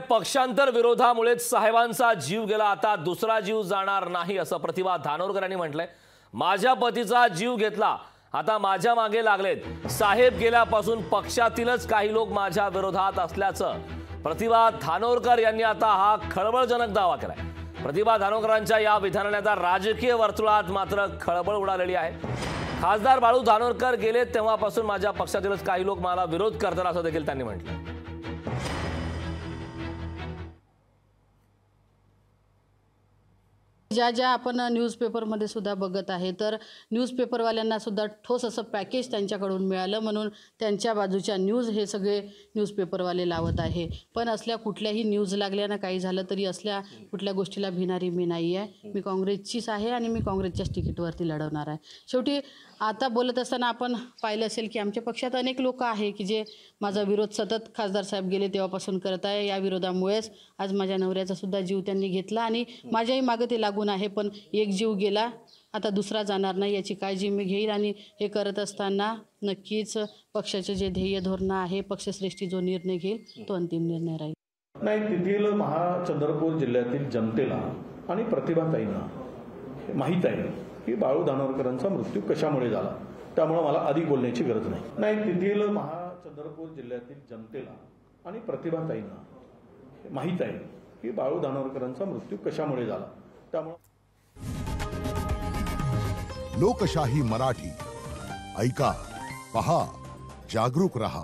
पक्षांतर विरोधामुळेच साहेबांचा जीव गेला, आता दुसरा जीव जाणार नाही असं प्रतिभा धानोरकर यांनी म्हटलंय। माझ्या पतीचा जीव घेतला, आता माझ्या मागे लागलेत। साहेब गेल्यापासून पक्षातीलच काही लोक माझ्या विरोधात असल्याचं प्रतिभा धानोरकर यांनी आता हा खळबळजनक दावा केलाय। प्रतिभा धानोरकरांच्या या विधानाने आता राजकीय वर्तुळात मात्र खळबळ उडालेली आहे। खासदार बाळू धानोरकर गेले तेव्हापासून माझ्या पक्षातीलच काही लोक मला विरोध करतात असं देखील त्यांनी म्हटलं। ज्या आपण न्यूजपेपरमध्ये सुद्धा बघत आहे, तर न्यूजपेपरवाल्यांना सुद्धा ठोस असं पॅकेज त्यांच्याकडून मिळालं म्हणून त्यांच्या बाजूच्या न्यूज हे सगळे न्यूजपेपरवाले लावत आहे। पण असल्या कुठल्याही न्यूज लागल्यानं काही झालं तरी असल्या कुठल्या गोष्टीला भिणारी मी नाही आहे। मी काँग्रेसचीच आहे आणि मी काँग्रेसच्याच तिकीटवरती लढवणार आहे। शेवटी आता बोलत असताना आपण पाहिलं असेल की आमच्या पक्षात अनेक लोक आहे की जे माझा विरोध सतत खासदार साहेब गेले तेव्हापासून करत आहे। या विरोधामुळेच आज माझ्या नवऱ्याचा सुद्धा जीव त्यांनी घेतला आणि माझ्याही मागे ते लागून आहे। पण एक जीव गेला, आता दुसरा जाणार नाही याची काळजी मी घेईल आणि हे करत असताना नक्कीच पक्षाचे जे ध्येय धोरण आहे, पक्षश्रेष्ठी जो निर्णय घेईल तो अंतिम निर्णय राहील। नाही, तिथील चंद्रपूर जिल्ह्यातील जनतेला आणि प्रतिभाताईंना माहीत आहे की बाळू धानोरकरांचा मृत्यू कशामुळे झाला, त्यामुळे मला अधिक बोलण्याची गरज नाही। नाही, तिथील चंद्रपूर जिल्ह्यातील जनतेला आणि प्रतिभाताईंना माहीत आहे की बाळू धानोरकरांचा मृत्यू कशामुळे झाला, त्यामुळे लोकशाही मराठी ऐका, पहा, जागरूक रहा।